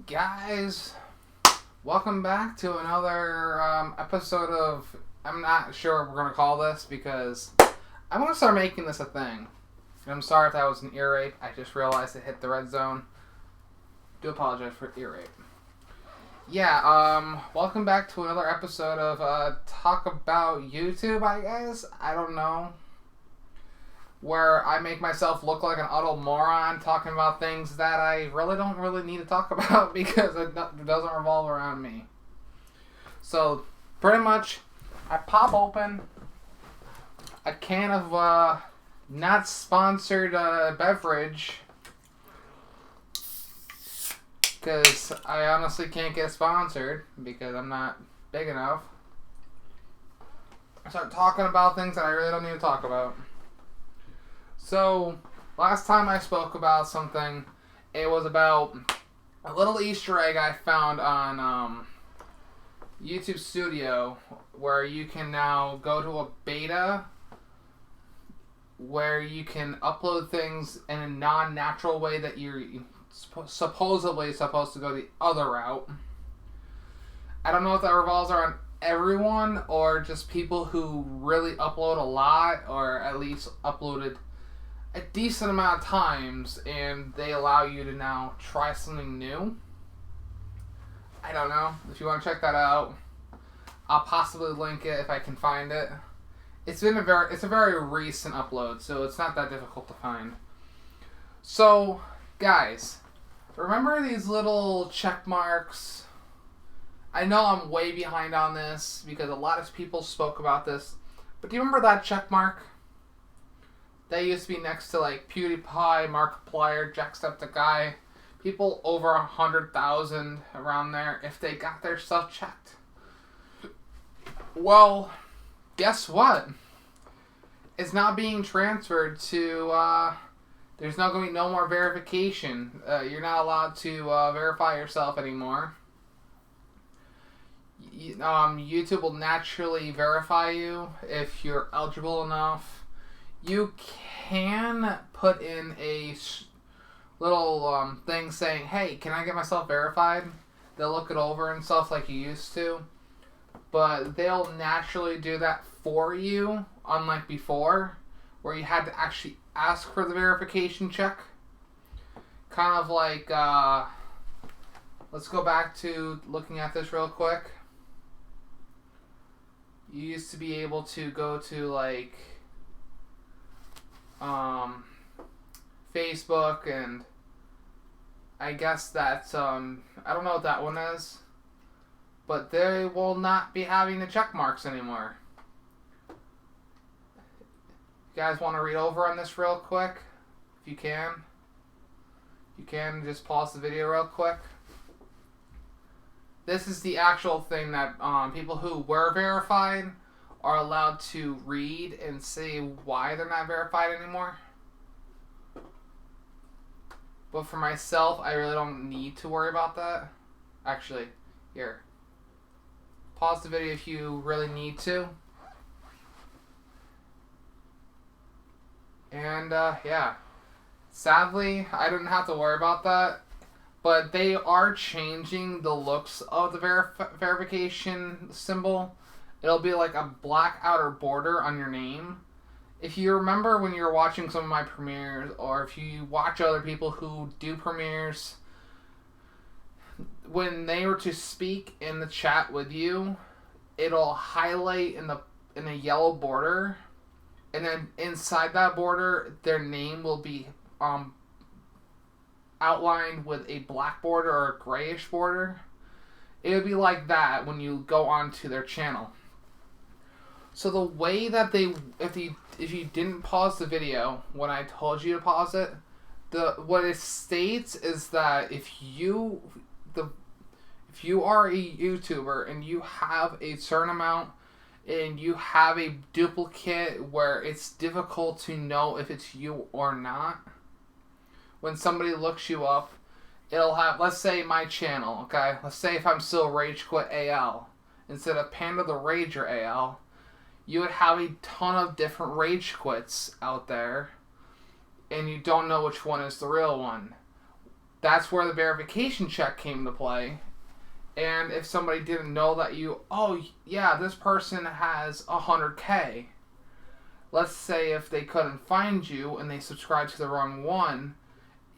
Guys, welcome back to another episode of, I'm not sure what we're going to call this because I'm going to start making this a thing. And I'm sorry if that was an ear rape. I just realized it hit the red zone. Do apologize for ear rape. Yeah, welcome back to another episode of Talk About YouTube, I guess. I don't know. Where I make myself look like an utter moron talking about things that I don't really need to talk about because it doesn't revolve around me. So, pretty much, I pop open a can of not sponsored beverage because I honestly can't get sponsored because I'm not big enough. I start talking about things that I really don't need to talk about. So, last time I spoke about something, it was about a little Easter egg I found on YouTube Studio, where you can now go to a beta where you can upload things in a non-natural way that you're supposedly supposed to go the other route. I don't know if that revolves around everyone or just people who really upload a lot or at least uploaded a decent amount of times and they allow you to now try something new. I don't know. If you want to check that out, I'll possibly link it if I can find it. It's a very recent upload, so it's not that difficult to find. So, guys, remember these little check marks? I know I'm way behind on this because a lot of people spoke about this, but do you remember that check mark? They used to be next to like PewDiePie, Markiplier, Jacksepticeye, people over 100,000 around there if they got their stuff checked. Well, guess what? It's not being transferred to, there's not going to be no more verification. You're not allowed to verify yourself anymore. YouTube will naturally verify you if you're eligible enough. You can put in a little thing saying, hey, can I get myself verified? They'll look it over and stuff like you used to. But they'll naturally do that for you, unlike before, where you had to actually ask for the verification check. Kind of like, let's go back to looking at this real quick. You used to be able to go to, like, Facebook, and I guess that's, I don't know what that one is, but they will not be having the check marks anymore. You guys want to read over on this real quick? If you can. You can just pause the video real quick. This is the actual thing that people who were verified are allowed to read and say why they're not verified anymore. But for myself, I really don't need to worry about that. Actually, here. Pause the video if you really need to. And, yeah. Sadly, I didn't have to worry about that. But they are changing the looks of the verification symbol. It'll be like a black outer border on your name. If you remember when you were watching some of my premieres, or if you watch other people who do premieres, when they were to speak in the chat with you, it'll highlight in a yellow border, and then inside that border, their name will be outlined with a black border or a grayish border. It would be like that when you go onto their channel. So the way that if you didn't pause the video when I told you to pause it, what it states is that if you are a YouTuber and you have a certain amount and you have a duplicate where it's difficult to know if it's you or not, when somebody looks you up, it'll have, let's say my channel, okay? Let's say if I'm still Rage Quit AL instead of Panda the Rager AL, you would have a ton of different Rage Quits out there, and you don't know which one is the real one. That's where the verification check came into play. And if somebody didn't know that oh yeah, this person has 100K. Let's say if they couldn't find you and they subscribed to the wrong one,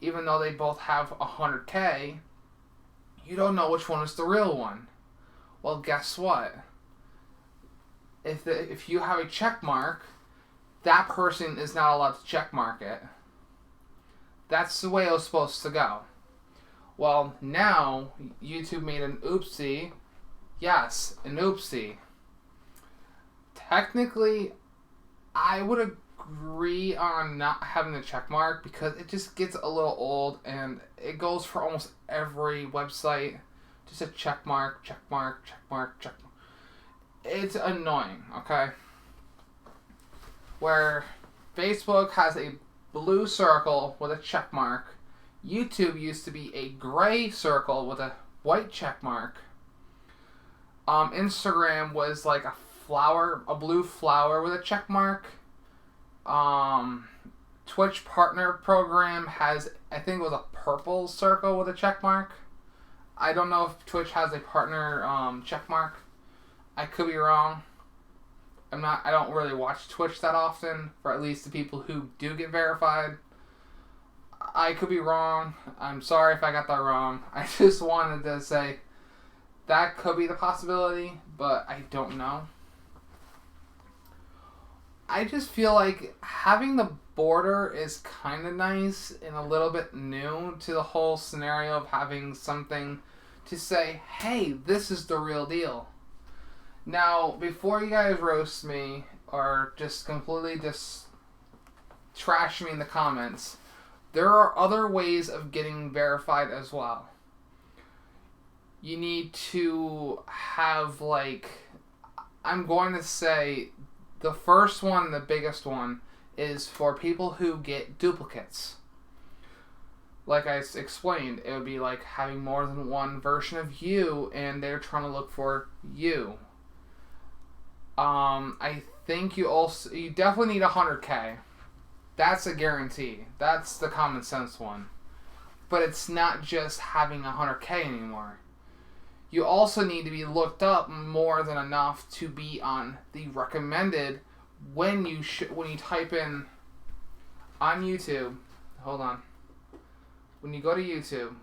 even though they both have 100K, you don't know which one is the real one. Well, guess what? If you have a check mark, that person is not allowed to check mark it. That's the way it was supposed to go. Well, now YouTube made an oopsie. Yes, an oopsie. Technically, I would agree on not having the check mark because it just gets a little old and it goes for almost every website. Just a check mark, check mark, check mark, check mark. It's annoying, okay? Where Facebook has a blue circle with a check mark. YouTube used to be a gray circle with a white check mark. Instagram was like a blue flower with a check mark. Twitch partner program has, I think it was a purple circle with a check mark. I don't know if Twitch has a partner check mark. I could be wrong. I don't really watch Twitch that often, for at least the people who do get verified. I could be wrong. I'm sorry if I got that wrong. I just wanted to say that could be the possibility, but I don't know. I just feel like having the border is kind of nice and a little bit new to the whole scenario of having something to say, hey, this is the real deal. Now, before you guys roast me or just completely trash me in the comments, there are other ways of getting verified as well. You need to have, like, I'm going to say the first one, the biggest one, is for people who get duplicates. Like I explained, it would be like having more than one version of you and they're trying to look for you. I think you definitely need 100K. That's a guarantee. That's the common sense one. But it's not just having 100K anymore. You also need to be looked up more than enough to be on the recommended when you type in on YouTube. Hold on. When you go to YouTube,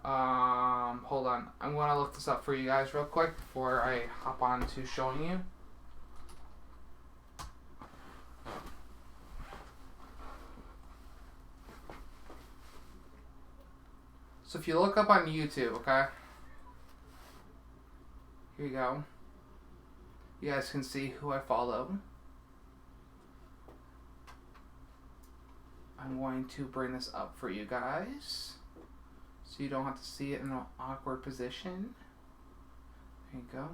hold on. I'm going to look this up for you guys real quick before I hop on to showing you. So if you look up on YouTube, okay? Here you go. You guys can see who I follow. I'm going to bring this up for you guys so you don't have to see it in an awkward position. There you go.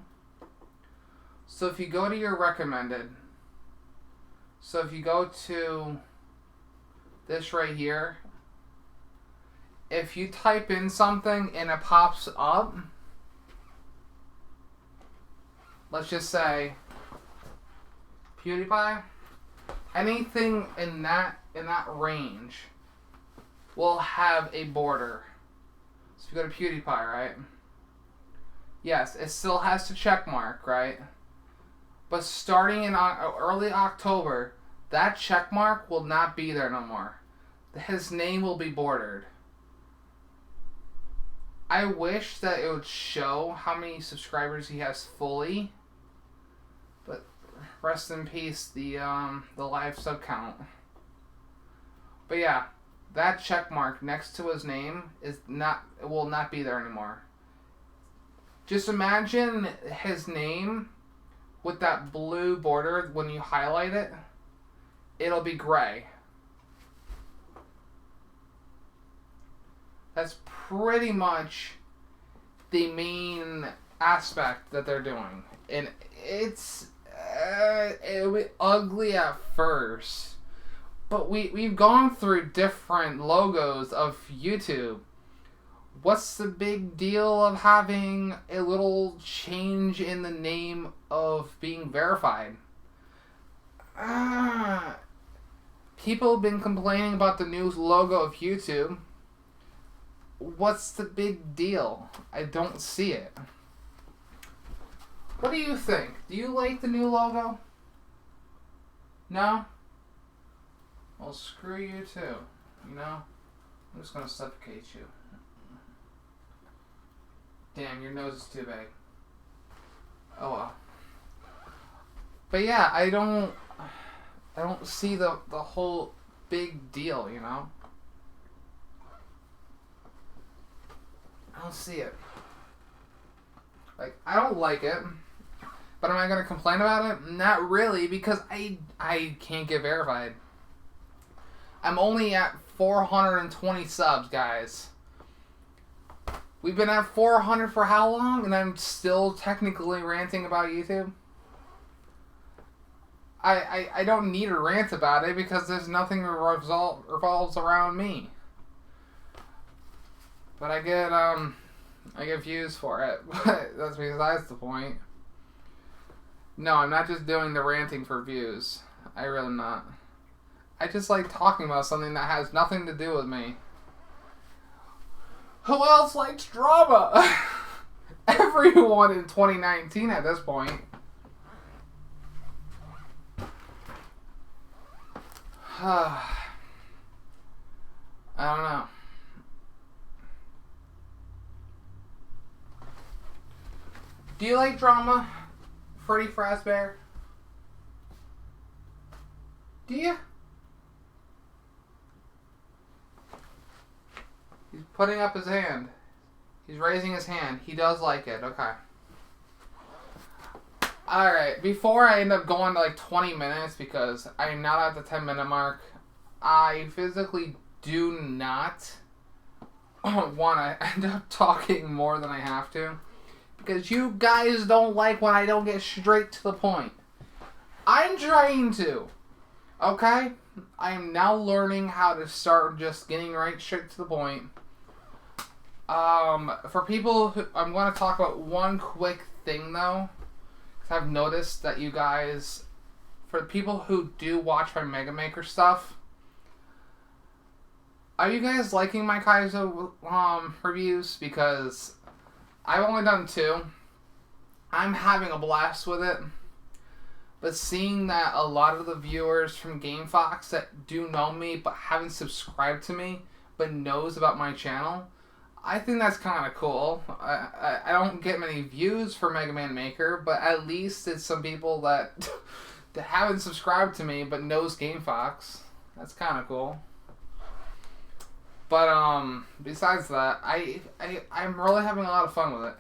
So if you go to your recommended, so if you go to this right here, if you type in something and it pops up, let's just say PewDiePie, anything in that range will have a border. So if you go to PewDiePie, right? Yes, it still has to check mark, right? But starting in early October, that check mark will not be there no more. His name will be bordered. I wish that it would show how many subscribers he has fully, but rest in peace the live sub count. But yeah, that check mark next to his name will not be there anymore. Just imagine his name with that blue border. When you highlight it, it'll be gray. That's pretty much the main aspect that they're doing. And it'll be ugly at first. But we've gone through different logos of YouTube. What's the big deal of having a little change in the name of being verified? People have been complaining about the new logo of YouTube. what's the big deal? I don't see it. What do you think? Do you like the new logo? No? Well, screw you too. You know? I'm just gonna suffocate you. Damn, your nose is too big. Oh well. But yeah, I don't see the whole big deal, you know? I don't see it. Like, I don't like it. But am I gonna complain about it? Not really, because I can't get verified. I'm only at 420 subs, guys. We've been at 400 for how long? And I'm still technically ranting about YouTube? I don't need to rant about it because there's nothing that revolves around me. But I get views for it. But that's besides the point. No, I'm not just doing the ranting for views. I really am not. I just like talking about something that has nothing to do with me. Who else likes drama? Everyone in 2019 at this point. I don't know. Do you like drama, Freddy Fazbear? Do you? He's putting up his hand. He's raising his hand. He does like it. Okay. Alright, before I end up going to like 20 minutes, because I'm not at the 10-minute mark, I physically do not want to end up talking more than I have to. Because you guys don't like when I don't get straight to the point. I'm trying to. Okay? I am now learning how to start just getting right straight to the point. For people who... I'm going to talk about one quick thing, though. Because I've noticed that you guys... For people who do watch my Mega Maker stuff... Are you guys liking my Kaizo reviews? Because... I've only done 2. I'm having a blast with it. But seeing that a lot of the viewers from GameFox that do know me but haven't subscribed to me but knows about my channel, I think that's kind of cool. I don't get many views for Mega Man Maker, but at least it's some people that, that haven't subscribed to me but knows GameFox. That's kind of cool. But besides that, I'm really having a lot of fun with it.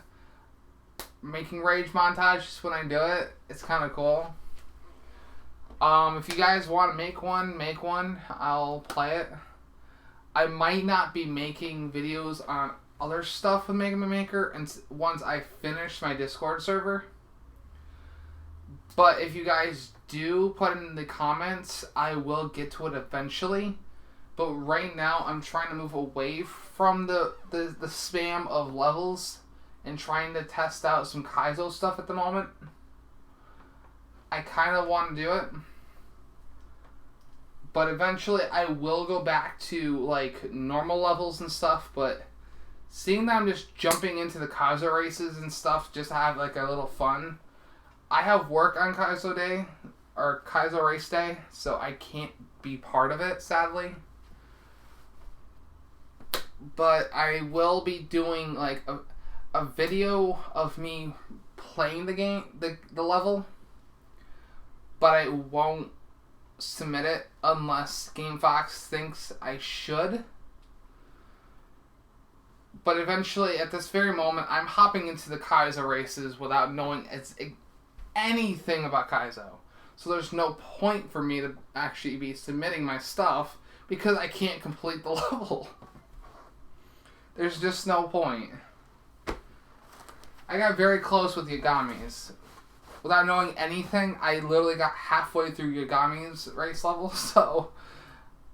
Making rage montages when I do it, it's kind of cool. If you guys want to make one, I'll play it. I might not be making videos on other stuff with Mega Man Maker and once I finish my Discord server. But if you guys do put it in the comments, I will get to it eventually. But right now, I'm trying to move away from the spam of levels and trying to test out some Kaizo stuff at the moment. I kind of want to do it. But eventually, I will go back to, like, normal levels and stuff. But seeing that I'm just jumping into the Kaizo races and stuff just to have, like, a little fun. I have work on Kaizo Day, or Kaizo Race Day, so I can't be part of it, sadly. But I will be doing like a video of me playing the game, the level. But I won't submit it unless GameFox thinks I should. But eventually, at this very moment, I'm hopping into the Kaizo races without knowing anything about Kaizo. So there's no point for me to actually be submitting my stuff because I can't complete the level. There's just no point. I got very close with Yagami's. Without knowing anything, I literally got halfway through Yagami's race level, so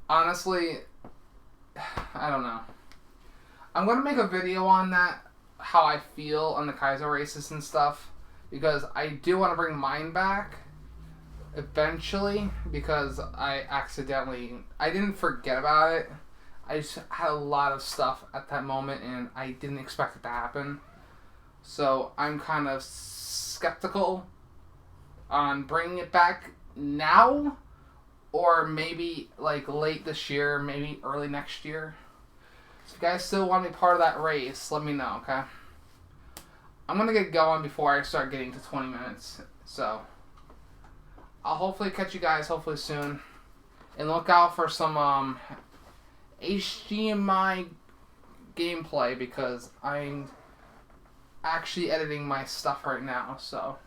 honestly, I don't know. I'm going to make a video on that, how I feel on the Kaizo races and stuff, because I do want to bring mine back eventually, because I didn't forget about it. I just had a lot of stuff at that moment, and I didn't expect it to happen. So I'm kind of skeptical on bringing it back now, or maybe like late this year, maybe early next year. So if you guys still want to be part of that race, let me know, okay? I'm going to get going before I start getting to 20 minutes. So I'll hopefully catch you guys hopefully soon. And look out for some HDMI gameplay, because I'm actually editing my stuff right now. So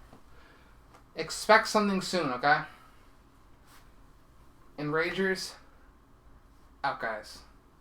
expect something soon, okay? And Ragers, out guys.